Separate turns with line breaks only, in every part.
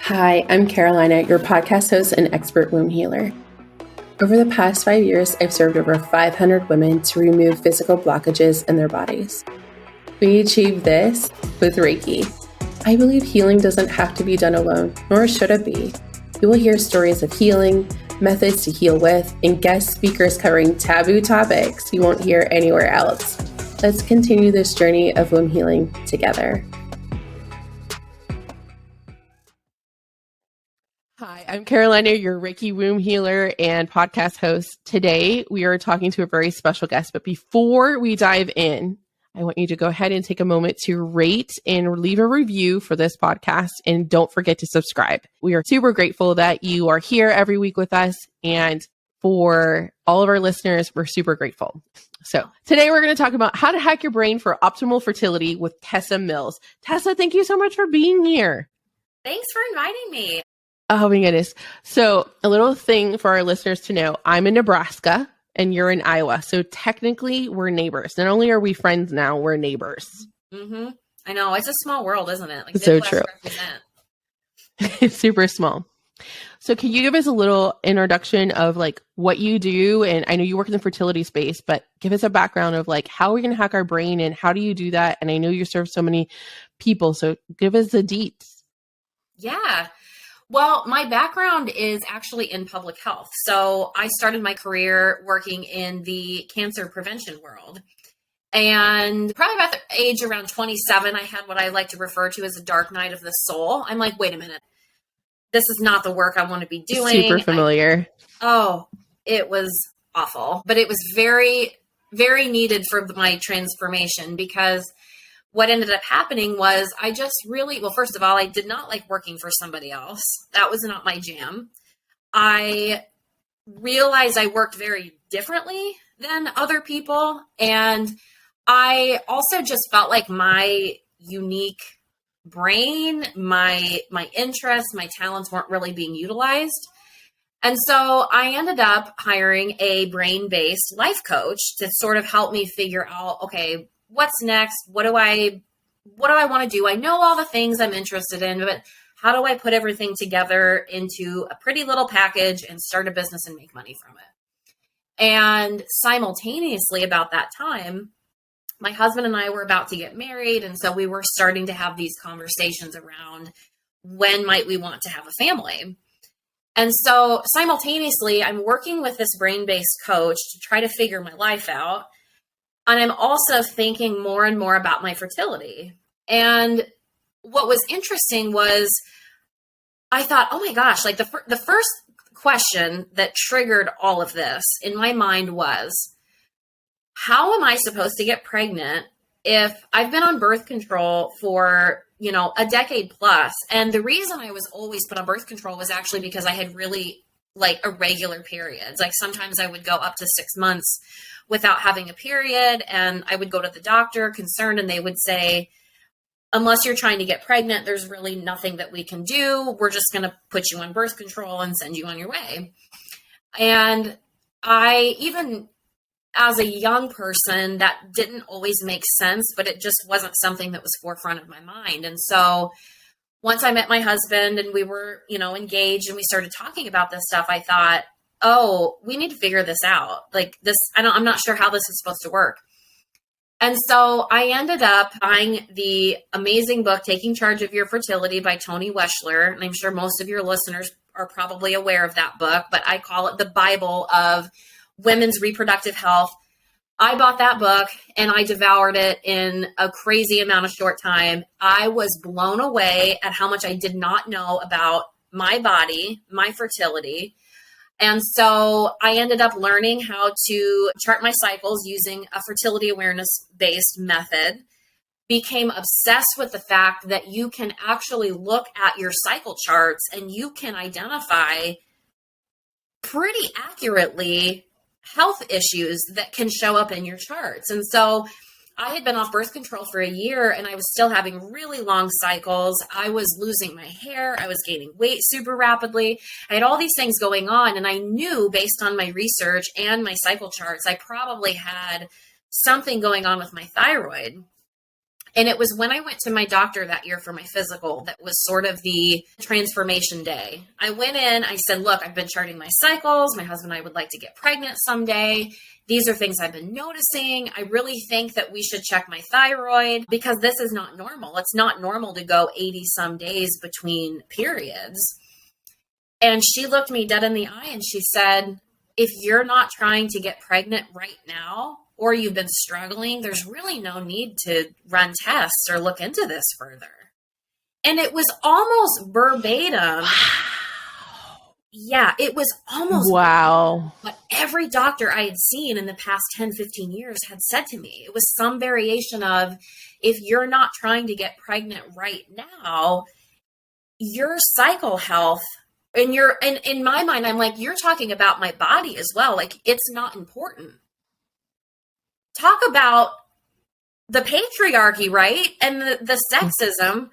Hi, I'm Carolina, your podcast host and expert womb healer. Over the past 5 years, I've served over 500 women to remove physical blockages in their bodies. We achieve this with Reiki. I believe healing doesn't have to be done alone, nor should it be. You will hear stories of healing, methods to heal with, and guest speakers covering taboo topics you won't hear anywhere else. Let's continue this journey of womb healing together. Hi, I'm Carolina, your Reiki womb healer and podcast host. Today, we are talking to a very special guest, but before we dive in, I want you to go ahead and take a moment to rate and leave a review for this podcast, and don't forget to subscribe. We are super grateful that you are here every week with us, and for all of our listeners, we're super grateful. So today we're going to talk about how to hack your brain for optimal fertility with Tessa Mills. Tessa, thank you so much for being here.
Thanks for inviting me.
Oh my goodness. So a little thing for our listeners to know, I'm in Nebraska and you're in Iowa. So technically we're neighbors. Not only are we friends now, we're neighbors.
Mm-hmm. I know. It's a small world, isn't it? Like
so true. It's super small. So can you give us a little introduction of like what you do? And I know you work in the fertility space, but give us a background of like, how are we going to hack our brain and how do you do that? And I know you serve so many people. So give us the deets.
Yeah. Well, my background is actually in public health. So I started my career working in the cancer prevention world. And probably about the age around 27, I had what I like to refer to as a dark night of the soul. I'm like, wait a minute. This is not the work I want to be doing.
Super familiar.
It was awful. But it was very, very needed for my transformation, because what ended up happening was I just really, well, first of all, I did not like working for somebody else. That was not my jam. I realized I worked very differently than other people. And I also just felt like my unique brain, my interests, my talents weren't really being utilized. And so I ended up hiring a brain-based life coach to sort of help me figure out, okay, what's next? What do I want to do? I know all the things I'm interested in, but how do I put everything together into a pretty little package and start a business and make money from it? And simultaneously about that time, my husband and I were about to get married. And so we were starting to have these conversations around when might we want to have a family. And so simultaneously, I'm working with this brain-based coach to try to figure my life out. And I'm also thinking more and more about my fertility. And what was interesting was I thought, oh my gosh, like the first question that triggered all of this in my mind was, how am I supposed to get pregnant if I've been on birth control for, a decade plus? And the reason I was always put on birth control was actually because I had really like irregular periods. Like sometimes I would go up to 6 months without having a period, and I would go to the doctor concerned, and they would say, unless you're trying to get pregnant, there's really nothing that we can do. We're just going to put you on birth control and send you on your way. And I, even as a young person, that didn't always make sense, but it just wasn't something that was forefront of my mind. And so once I met my husband and we were, engaged and we started talking about this stuff, I thought, oh, we need to figure this out. Like this, I'm not sure how this is supposed to work. And so I ended up buying the amazing book, Taking Charge of Your Fertility by Toni Weschler. And I'm sure most of your listeners are probably aware of that book, but I call it the Bible of women's reproductive health. I bought that book and I devoured it in a crazy amount of short time. I was blown away at how much I did not know about my body, my fertility. And so I ended up learning how to chart my cycles using a fertility awareness based method, became obsessed with the fact that you can actually look at your cycle charts and you can identify pretty accurately health issues that can show up in your charts. And so I had been off birth control for a year and I was still having really long cycles. I was losing my hair. I was gaining weight super rapidly. I had all these things going on. And I knew based on my research and my cycle charts, I probably had something going on with my thyroid. And it was when I went to my doctor that year for my physical that was sort of the transformation day. I went in, I said, look, I've been charting my cycles. My husband and I would like to get pregnant someday. These are things I've been noticing. I really think that we should check my thyroid because this is not normal. It's not normal to go 80 some days between periods. And she looked me dead in the eye and she said, if you're not trying to get pregnant right now, or you've been struggling, there's really no need to run tests or look into this further. And it was almost verbatim.
Wow.
Yeah, it was almost
wow.
what every doctor I had seen in the past 10, 15 years had said to me. It was some variation of, if you're not trying to get pregnant right now, your cycle health, and in my mind, I'm like, you're talking about my body as well. Like, it's not important. Talk about the patriarchy, right? And the sexism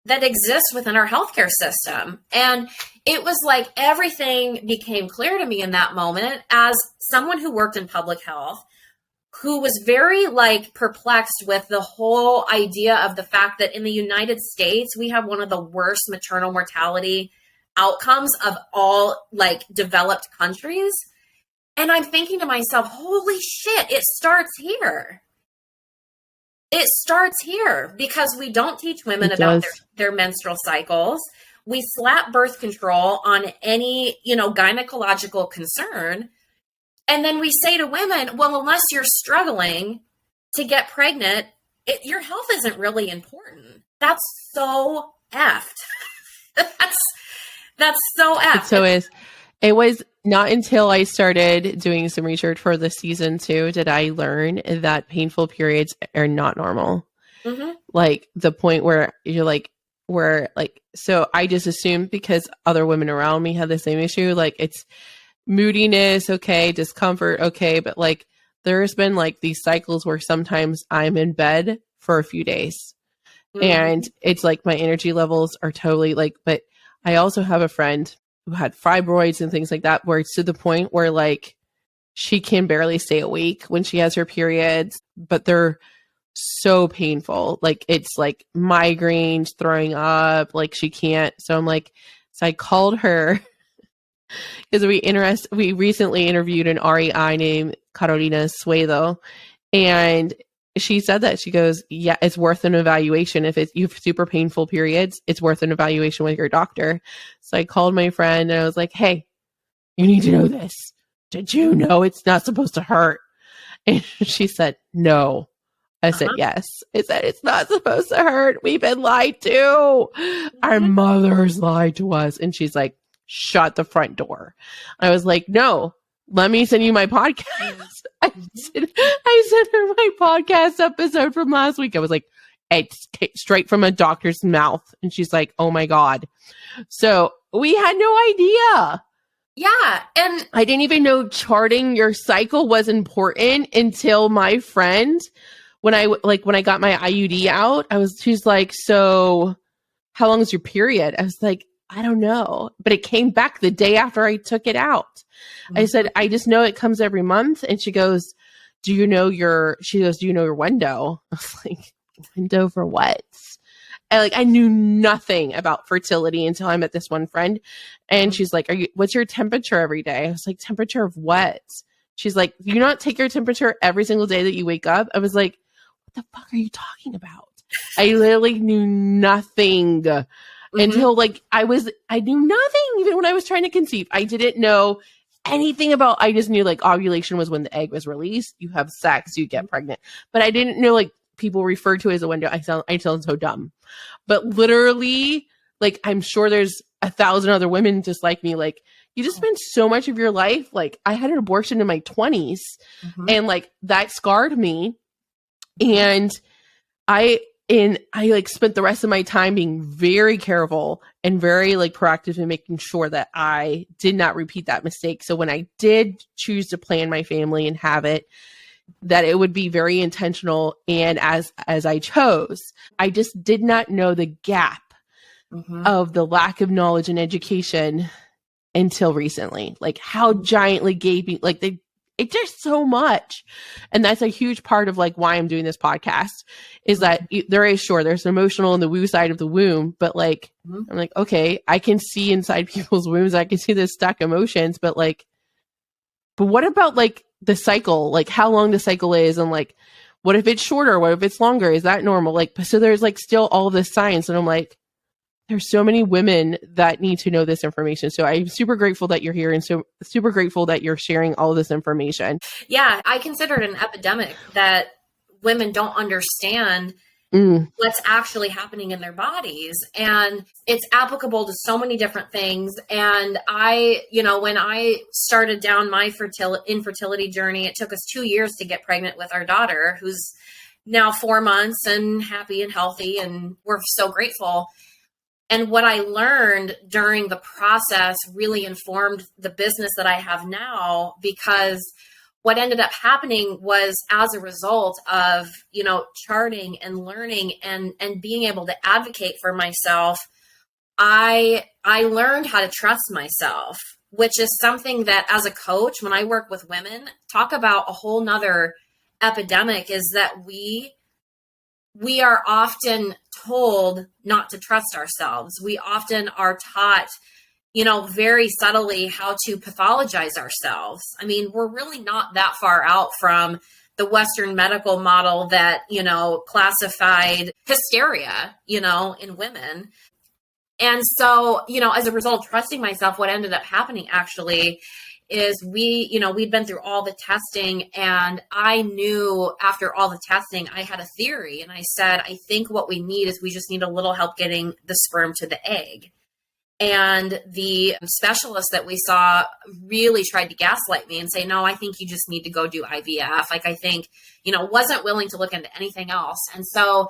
that exists within our healthcare system. And it was like everything became clear to me in that moment as someone who worked in public health, who was very like perplexed with the whole idea of the fact that in the United States, we have one of the worst maternal mortality outcomes of all like developed countries. And I'm thinking to myself, holy shit, it starts here. It starts here because we don't teach women about their menstrual cycles. We slap birth control on any, gynecological concern. And then we say to women, well, unless you're struggling to get pregnant, your health isn't really important. That's so effed. That's so effed.
So it was not until I started doing some research for the season 2 did I learn that painful periods are not normal. Mm-hmm. Like the point where you're like, so I just assumed because other women around me had the same issue, like it's moodiness, okay, discomfort, okay, but like there's been like these cycles where sometimes I'm in bed for a few days. Mm-hmm. And it's like my energy levels are totally like, but I also have a friend who had fibroids and things like that, where it's to the point where like she can barely stay awake when she has her periods, but they're so painful. Like it's like migraines, throwing up, like she can't. So I'm like, so I called her because we recently interviewed an REI named Carolina Suedo, and she said that she goes, yeah, it's worth an evaluation. If you have super painful periods, it's worth an evaluation with your doctor. So I called my friend and I was like, hey, you need to know this. Did you know it's not supposed to hurt? And she said, no. I said, yes. I said, it's not supposed to hurt. We've been lied to. Our mothers lied to us. And she's like, shut the front door. I was like, no. Let me send you my podcast. I sent her my podcast episode from last week. I was like, it's straight from a doctor's mouth. And she's like, oh my God. So we had no idea.
Yeah. And
I didn't even know charting your cycle was important until my friend, when I got my IUD out, she's like, so how long is your period? I was like, I don't know. But it came back the day after I took it out. I said, I just know it comes every month. And she goes, do you know your window? I was like, window for what? I knew nothing about fertility until I met this one friend. And she's like, what's your temperature every day? I was like, temperature of what? She's like, do you not take your temperature every single day that you wake up? I was like, what the fuck are you talking about? I literally knew nothing. Until I knew nothing even when I was trying to conceive. I didn't know anything about, I just knew like ovulation was when the egg was released. You have sex, you get pregnant. But I didn't know like people refer to it as a window. I sound so dumb. But literally, like I'm sure there's 1,000 other women just like me. Like you just spend so much of your life. Like I had an abortion in my 20s and like that scarred me. And I spent the rest of my time being very careful and very like proactive in making sure that I did not repeat that mistake. So when I did choose to plan my family and have it, that it would be very intentional. And as I chose, I just did not know the gap of the lack of knowledge and education until recently, like how giantly gaping, like it's just so much. And that's a huge part of like why I'm doing this podcast is that there is there's emotional in the woo side of the womb, but like, I'm like, okay, I can see inside people's wombs. I can see the stuck emotions, but what about like the cycle, like how long the cycle is and like, what if it's shorter? What if it's longer? Is that normal? Like, so there's like still all of this science. And I'm like, there's so many women that need to know this information. So I'm super grateful that you're here and so super grateful that you're sharing all of this information.
Yeah, I consider it an epidemic that women don't understand what's actually happening in their bodies. And it's applicable to so many different things. And when I started down my infertility journey, it took us 2 years to get pregnant with our daughter, who's now 4 months and happy and healthy. And we're so grateful. And what I learned during the process really informed the business that I have now, because what ended up happening was as a result of, charting and learning and being able to advocate for myself, I learned how to trust myself, which is something that as a coach, when I work with women, talk about a whole nother epidemic is that we are often told not to trust ourselves. We often are taught, very subtly how to pathologize ourselves. I mean, we're really not that far out from the Western medical model that, classified hysteria, in women. And so, as a result, trusting myself, what ended up happening actually is we'd been through all the testing, and I knew after all the testing, I had a theory, and I said, I think what we need is we just need a little help getting the sperm to the egg. And the specialist that we saw really tried to gaslight me and say, no, I think you just need to go do IVF. Like, I think, wasn't willing to look into anything else. And so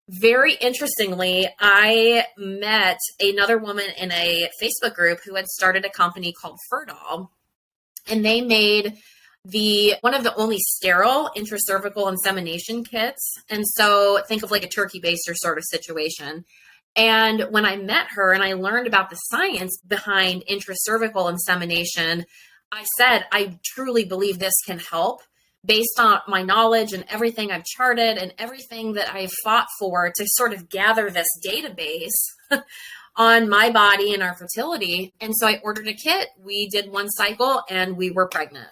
very interestingly, I met another woman in a Facebook group who had started a company called Fertile. And they made one of the only sterile intracervical insemination kits. And so think of like a turkey baster sort of situation. And when I met her and I learned about the science behind intracervical insemination, I said, I truly believe this can help based on my knowledge and everything I've charted and everything that I've fought for to sort of gather this database on my body and our fertility. And so I ordered a kit. We did one cycle and we were pregnant.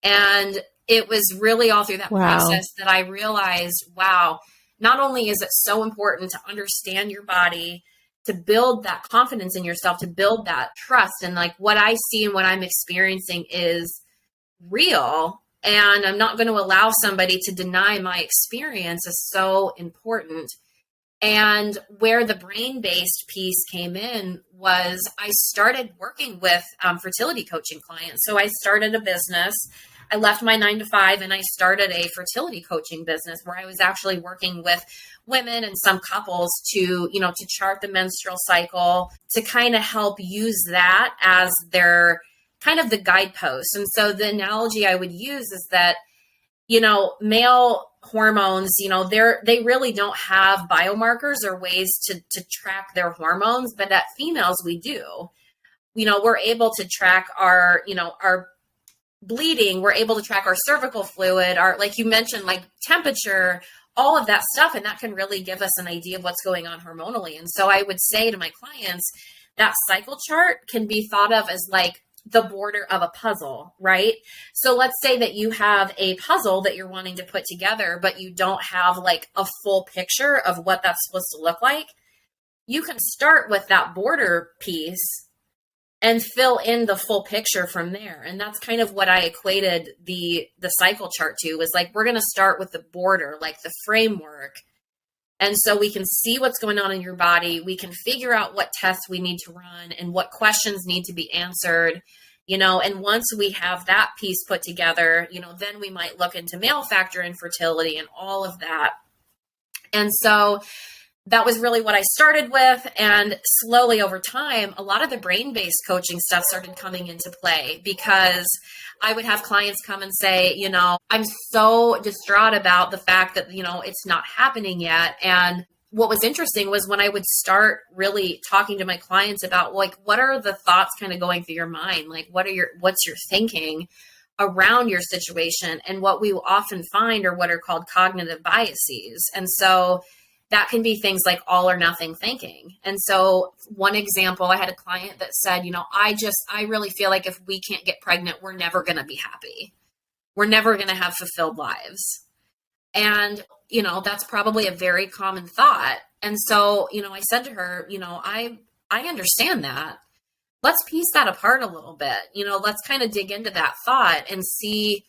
And it was really all through that process that I realized, wow, not only is it so important to understand your body, to build that confidence in yourself, to build that trust. And like what I see and what I'm experiencing is real. And I'm not going to allow somebody to deny my experience is so important. And where the brain-based piece came in was I started working with fertility coaching clients. So I started a business. I left my 9-to-5 and I started a fertility coaching business where I was actually working with women and some couples to chart the menstrual cycle, to kind of help use that as their kind of the guidepost. And so the analogy I would use is that, male hormones, they really don't have biomarkers or ways to track their hormones, but at females we do. We're able to track our bleeding, we're able to track our cervical fluid, our, like you mentioned, like temperature, all of that stuff. And that can really give us an idea of what's going on hormonally. And so I would say to my clients, that cycle chart can be thought of as like the border of a puzzle, right? So let's say that you have a puzzle that you're wanting to put together, but you don't have like a full picture of what that's supposed to look like. You can start with that border piece and fill in the full picture from there. And that's kind of what I equated the cycle chart to, was like, we're going to start with the border, like the framework. And so we can see what's going on in your body. We can figure out what tests we need to run and what questions need to be answered, and once we have that piece put together, then we might look into male factor infertility and all of that. And so that was really what I started with. And slowly over time, a lot of the brain-based coaching stuff started coming into play, because I would have clients come and say, I'm so distraught about the fact that, it's not happening yet. And what was interesting was when I would start really talking to my clients about like, what are the thoughts kind of going through your mind? Like, what's your thinking? around your situation. And what we often find are what are called cognitive biases. And so that can be things like all or nothing thinking. And so one example, I had a client that said, I really feel like if we can't get pregnant, we're never going to be happy. We're never going to have fulfilled lives. And, that's probably a very common thought. And so, I said to her, I understand that. Let's piece that apart a little bit. Let's kind of dig into that thought and see,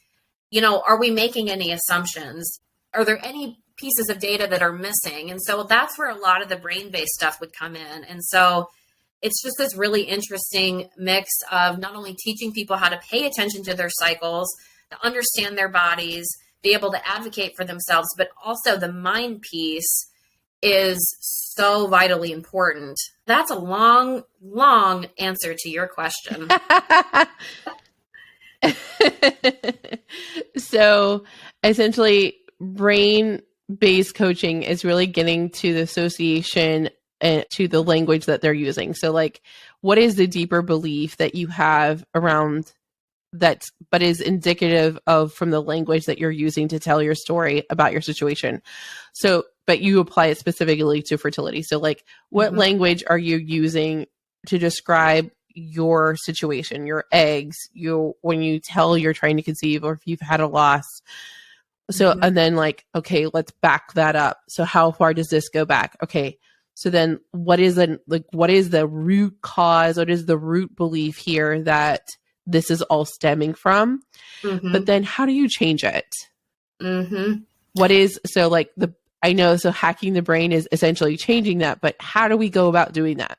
are we making any assumptions? Are there any pieces of data that are missing? And so that's where a lot of the brain-based stuff would come in. And so it's just this really interesting mix of not only teaching people how to pay attention to their cycles, to understand their bodies, be able to advocate for themselves, but also the mind piece is so vitally important. That's a long, long answer to your question.
So essentially, brain-based coaching is really getting to the association and to the language that they're using. So like, what is the deeper belief that you have around that, but is indicative of from the language that you're using to tell your story about your situation? So, but you apply it specifically to fertility. So like, what language are you using to describe your situation, your eggs, when you tell you're trying to conceive, or if you've had a loss? So, and then like, okay, let's back that up. So how far does this go back? Okay. So then what is the root cause? What is the root belief here that this is all stemming from? But then how do you change it? What is, so like so hacking the brain is essentially changing that, but how do we go about doing that?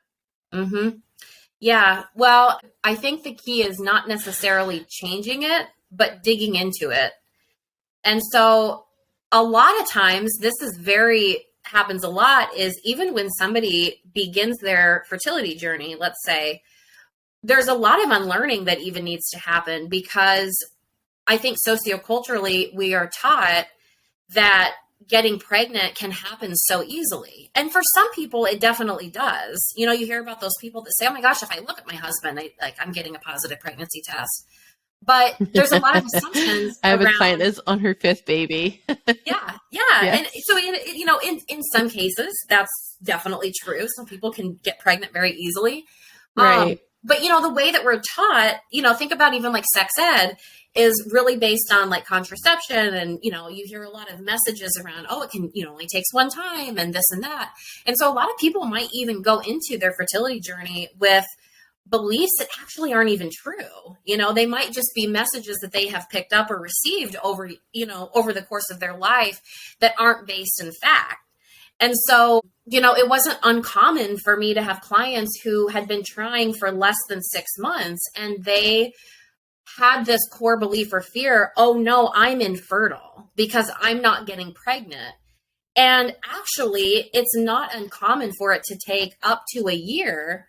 Yeah. Well, I think the key is not necessarily changing it, but digging into it. And so a lot of times happens a lot is even when somebody begins their fertility journey, let's say, there's a lot of unlearning that even needs to happen, because I think socioculturally we are taught that getting pregnant can happen so easily. And for some people, it definitely does. You hear about those people that say, oh my gosh, if I look at my husband, I'm getting a positive pregnancy test. But there's a lot of assumptions.
I have a client that's on her 5th baby.
Yeah.
Yes.
And so, in some cases, that's definitely true. Some people can get pregnant very easily.
Right.
But, the way that we're taught, think about even like sex ed is really based on like contraception. And, you hear a lot of messages around, it can, only takes one time and this and that. And so a lot of people might even go into their fertility journey with beliefs that actually aren't even true. They might just be messages that they have picked up or received over the course of their life that aren't based in fact. And so, it wasn't uncommon for me to have clients who had been trying for less than 6 months, and they had this core belief or fear, oh no, I'm infertile because I'm not getting pregnant. And actually, it's not uncommon for it to take up to a year,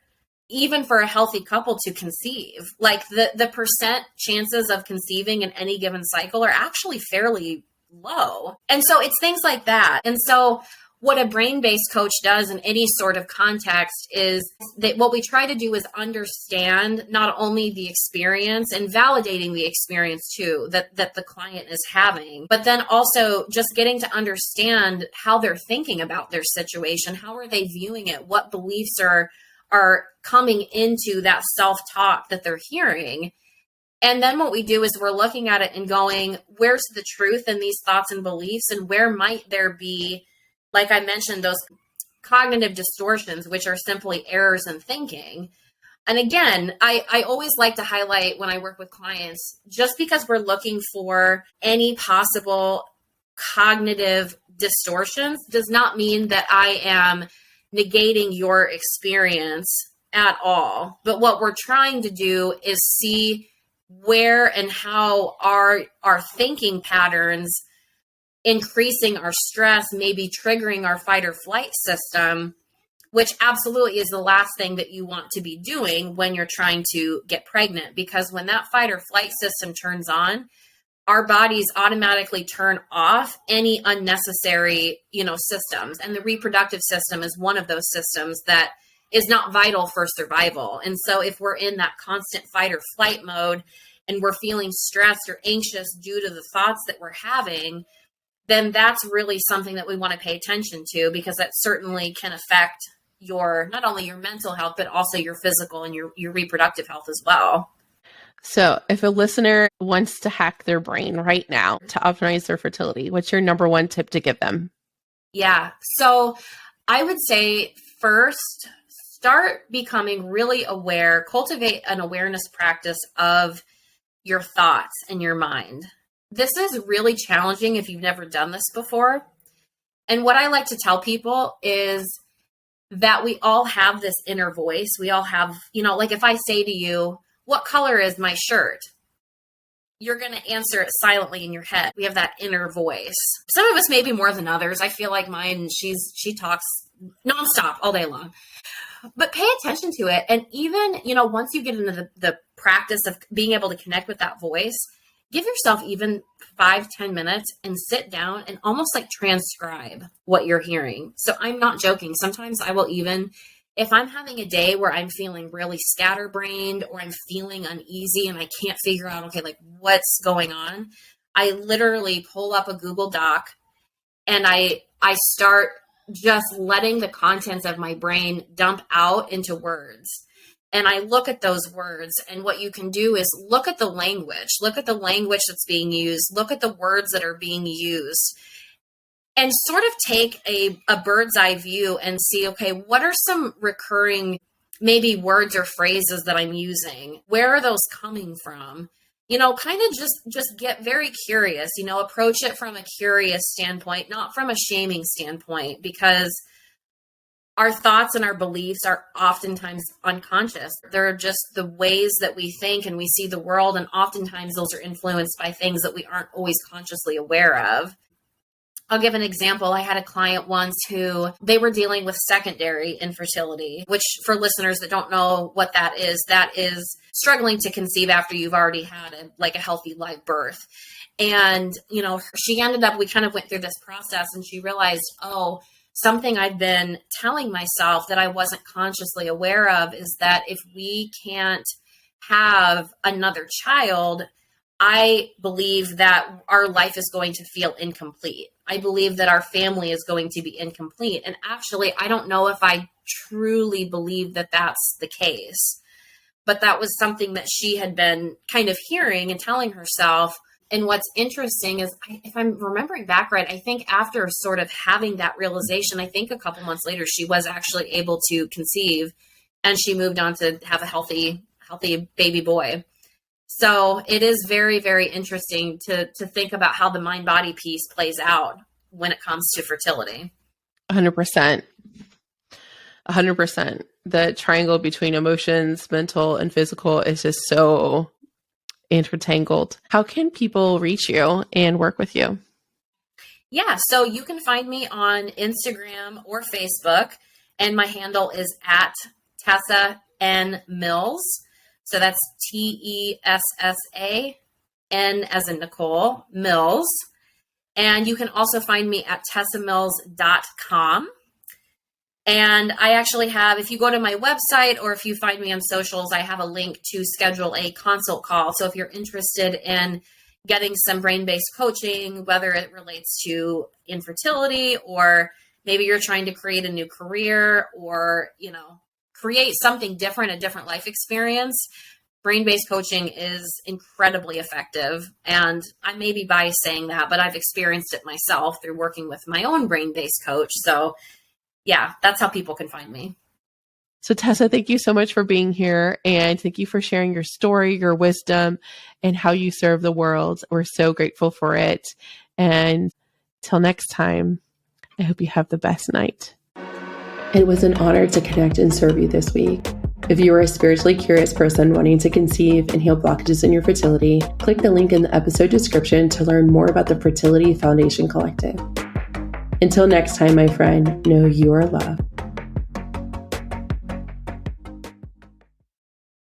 even for a healthy couple, to conceive. Like the percent chances of conceiving in any given cycle are actually fairly low. And so it's things like that. And so what a brain-based coach does in any sort of context is that what we try to do is understand not only the experience and validating the experience too that the client is having, but then also just getting to understand how they're thinking about their situation. How are they viewing it? What beliefs are coming into that self-talk that they're hearing? And then what we do is we're looking at it and going, where's the truth in these thoughts and beliefs? And where might there be, like I mentioned, those cognitive distortions, which are simply errors in thinking. And again, I always like to highlight when I work with clients, just because we're looking for any possible cognitive distortions does not mean that I am negating your experience at all. But what we're trying to do is see where and how our thinking patterns increasing our stress, maybe triggering our fight or flight system, which absolutely is the last thing that you want to be doing when you're trying to get pregnant. Because when that fight or flight system turns on, our bodies automatically turn off any unnecessary, systems. And the reproductive system is one of those systems that is not vital for survival. And so if we're in that constant fight or flight mode, and we're feeling stressed or anxious due to the thoughts that we're having, then that's really something that we want to pay attention to, because that certainly can affect not only your mental health, but also your physical and your reproductive health as well.
So if a listener wants to hack their brain right now to optimize their fertility, what's your number one tip to give them?
Yeah. So I would say first, start becoming really aware, cultivate an awareness practice of your thoughts and your mind. This is really challenging if you've never done this before. And what I like to tell people is that we all have this inner voice. We all have, like if I say to you, what color is my shirt? You're going to answer it silently in your head. We have that inner voice. Some of us maybe more than others. I feel like mine, she talks nonstop all day long. But pay attention to it. And even, once you get into the practice of being able to connect with that voice, give yourself even 5-10 minutes and sit down and almost like transcribe what you're hearing. So I'm not joking. Sometimes I will even, if I'm having a day where I'm feeling really scatterbrained or I'm feeling uneasy and I can't figure out, okay, like what's going on, I literally pull up a Google Doc and I start just letting the contents of my brain dump out into words. And I look at those words, and what you can do is look at the language that's being used, look at the words that are being used, and sort of take a bird's eye view and see, okay, what are some recurring maybe words or phrases that I'm using? Where are those coming from? Kind of just get very curious, approach it from a curious standpoint, not from a shaming standpoint, because our thoughts and our beliefs are oftentimes unconscious. They're just the ways that we think and we see the world. And oftentimes those are influenced by things that we aren't always consciously aware of. I'll give an example. I had a client once who they were dealing with secondary infertility, which for listeners that don't know what that is struggling to conceive after you've already had a healthy live birth. And, she ended up, we kind of went through this process and she realized, something I've been telling myself that I wasn't consciously aware of is that if we can't have another child, I believe that our life is going to feel incomplete. I believe that our family is going to be incomplete. And actually, I don't know if I truly believe that that's the case. But that was something that she had been kind of hearing and telling herself. And what's interesting is, if I'm remembering back right, I think after sort of having that realization, I think a couple months later, she was actually able to conceive and she moved on to have a healthy baby boy. So it is very, very interesting to think about how the mind-body piece plays out when it comes to fertility.
100%. 100%. The triangle between emotions, mental, and physical is just so intertangled. How can people reach you and work with you?
Yeah, so you can find me on Instagram or Facebook, and my handle is at Tessa N Mills. So that's TESSA N as in Nicole Mills. And you can also find me at tessamills.com. And I actually have, if you go to my website or if you find me on socials, I have a link to schedule a consult call. So if you're interested in getting some brain-based coaching, whether it relates to infertility or maybe you're trying to create a new career or, create something different, a different life experience, brain-based coaching is incredibly effective. And I may be biased saying that, but I've experienced it myself through working with my own brain-based coach. So yeah, that's how people can find me.
So Tessa, thank you so much for being here. And thank you for sharing your story, your wisdom, and how you serve the world. We're so grateful for it. And till next time, I hope you have the best night. It was an honor to connect and serve you this week. If you are a spiritually curious person wanting to conceive and heal blockages in your fertility, click the link in the episode description to learn more about the Fertility Foundation Collective. Until next time, my friend, know you are loved.